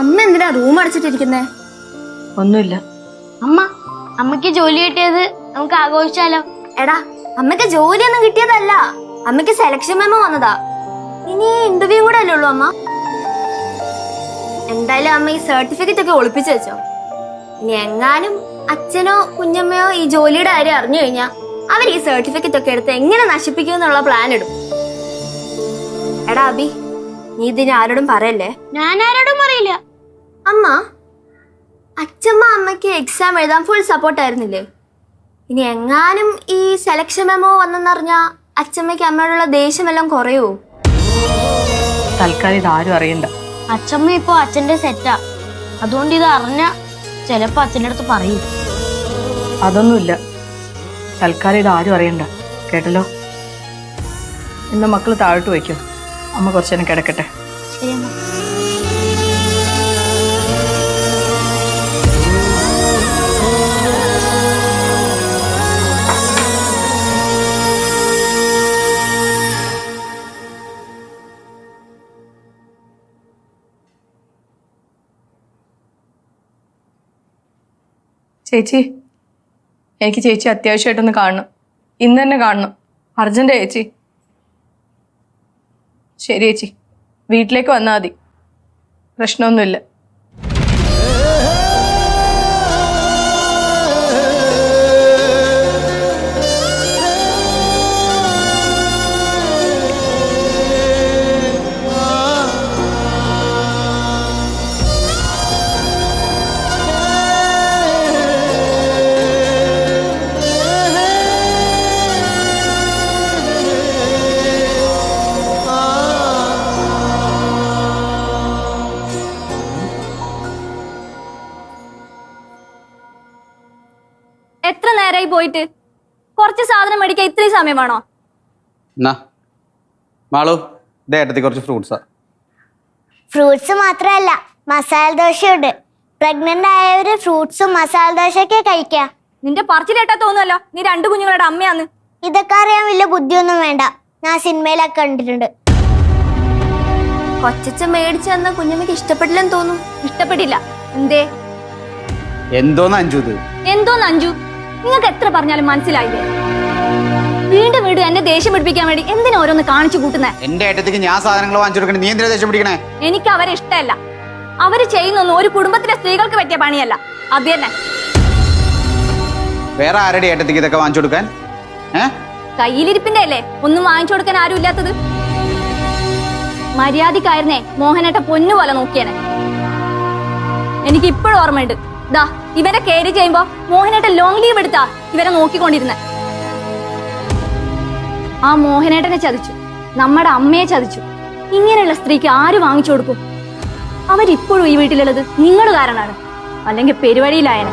അമ്മ എന്തിനാ റൂം അടച്ചിട്ടിരിക്കുന്നേ? ഒന്നുമില്ല. അമ്മക്ക് ജോലി കിട്ടിയത് നമുക്ക് ആഘോഷിച്ചാലോ? എടാ, അമ്മക്ക് ജോലിയൊന്നും കിട്ടിയതല്ല, അമ്മക്ക് സെലക്ഷൻ മെമ്മോ വന്നതാ. ഇനി ഇന്റർവ്യൂ കൂടെ അല്ലേ ഉള്ളൂ അമ്മ. എന്തായാലും അമ്മ ഈ സർട്ടിഫിക്കറ്റ് ഒക്കെ ഒളിപ്പിച്ചു വെച്ചോ. ഇനി എങ്ങാനും അച്ഛനോ കുഞ്ഞമ്മയോ ഈ ജോലിയുടെ കാര്യം അറിഞ്ഞു കഴിഞ്ഞാ അവർ ഈ സർട്ടിഫിക്കറ്റ് ഒക്കെ എടുത്ത് എങ്ങനെ നശിപ്പിക്കും എന്നുള്ള പ്ലാൻ ഇടും. എടാ അബി, നീ ഇതിന് ആരോടും പറയല്ലേ. ഞാൻ ആരോടും പറയില്ല. അമ്മ, അച്ഛമ്മ അമ്മയ്ക്ക് എക്സാം എഴുതാൻ ഫുൾ സപ്പോർട്ട് ആയിരുന്നില്ലേ? ഇനി എങ്ങാനും ഈ സെലക്ഷൻ മെമ്മോ വന്നെന്നറിഞ്ഞാ അച്ഛമ്മയ്ക്ക് അമ്മയോടുള്ള ദേഷ്യമെല്ലാം കുറയോ? തൽക്കാലം ഇതാരും അറിയണ്ട. അച്ഛമ്മ ഇപ്പൊ അച്ഛന്റെ സെറ്റാ, അതുകൊണ്ട് ഇത് അറിഞ്ഞ ചിലപ്പോ അച്ഛൻ്റെ അടുത്ത് പറയും. അതൊന്നുമില്ല, തൽക്കാലം ഇതാരും അറിയണ്ട, കേട്ടല്ലോ. ഇന്ന് മക്കള് താഴോട്ട് വയ്ക്കോ, അമ്മ കുറച്ചു നേരം കിടക്കട്ടെ. ശരി അമ്മ. ചേച്ചി, എനിക്ക് ചേച്ചി അത്യാവശ്യമായിട്ടൊന്ന് കാണണം, ഇന്ന് തന്നെ കാണണം, അർജന്റ് ചേച്ചി. ശരി ചേച്ചി, വീട്ടിലേക്ക് വന്നാൽ മതി, പ്രശ്നമൊന്നുമില്ല. എത്ര നേരമായി പോയിട്ട്? കുറച്ച് സാധനം മേടിക്കാൻ ഇത്രയും സമയം വേണോ? മാളു, ഇതേട്ടത്തി കുറച്ച് ഫ്രൂട്ട്സാ. ഫ്രൂട്ട്സ് മാത്രമല്ല, മസാല ദോശയുണ്ട്. പ്രഗ്നന്റ് ആയവര് ഫ്രൂട്ട്സും മസാല ദോശയൊക്കെ കഴിക്കാം. നിന്റെ പറച്ചിലേട്ടാ തോന്നുമല്ലോ നീ രണ്ടു കുഞ്ഞുങ്ങളുടെ അമ്മയാന്ന്. ഇതൊക്കെ അറിയാൻ വലിയ ബുദ്ധിയൊന്നും വേണ്ട, ഞാൻ സിനിമയിലൊക്കെ കണ്ടിട്ടുണ്ട്. കൊച്ചച്ഛൻ മേടിച്ചു തന്ന കുഞ്ഞമ്മയ്ക്ക് ഇഷ്ടപ്പെട്ടില്ലെന്ന് തോന്നും. ഇഷ്ടപ്പെട്ടില്ല എന്തേ? എന്തോന്ന് അഞ്ചു ഇത്? എന്തോന്ന് അഞ്ചു? നിങ്ങൾക്ക് എത്ര പറഞ്ഞാലും മനസ്സിലായില്ലേ? വീണ്ടും വീണ്ടും എന്നെ ദേഷ്യം പിടിപ്പിക്കാൻ വേണ്ടി എന്തിനാ ഓരോന്ന് കാണിച്ചു കൂട്ടുന്നേ? എന്റെ ഏട്ടത്തിക്ക് ഞാൻ സാധനങ്ങൾ വാങ്ങിച്ചു കൊടുക്കണേ, നീ എന്തിനാ ദേഷ്യം പിടിക്കണേ? എനിക്ക് അവരെ ഇഷ്ടമല്ല. അവര് ചെയ്യുന്നൊന്നും ഒരു കുടുംബത്തിലെ സ്ത്രീകൾക്ക് പറ്റിയ പണിയല്ല. അത് തന്നെ. വേറെ ആരുടെ ഏട്ടത്തിക്ക് ഇതൊക്കെ വാങ്ങിച്ചു കൊടുക്കാൻ? കയ്യിലിരിപ്പിന്റെ അല്ലേ ഒന്നും വാങ്ങിച്ചു കൊടുക്കാൻ ആരും ഇല്ലാത്തത്. മര്യാദക്കായിരുന്നേ മോഹനേട്ട പൊന്നുപോലെ നോക്കിയേനെ. എനിക്ക് ഇപ്പോഴും ഓർമ്മയുണ്ട്. ദാ ഇവരെ കയറി ചെയ്യുമ്പോ മോഹനേട്ട ലോങ് ലീവ് എടുത്താ ഇവരെ നോക്കിക്കൊണ്ടിരുന്നെ. ആ മോഹനേട്ടനെ ചതിച്ചു, നമ്മുടെ അമ്മയെ ചതിച്ചു. ഇങ്ങനെയുള്ള സ്ത്രീക്ക് ആര് വാങ്ങിച്ചു കൊടുക്കും? അവരിപ്പോഴും ഈ വീട്ടിലുള്ളത് നിങ്ങൾ കാരണമാണ്, അല്ലെങ്കിൽ പെരുവഴിയിലായനെ.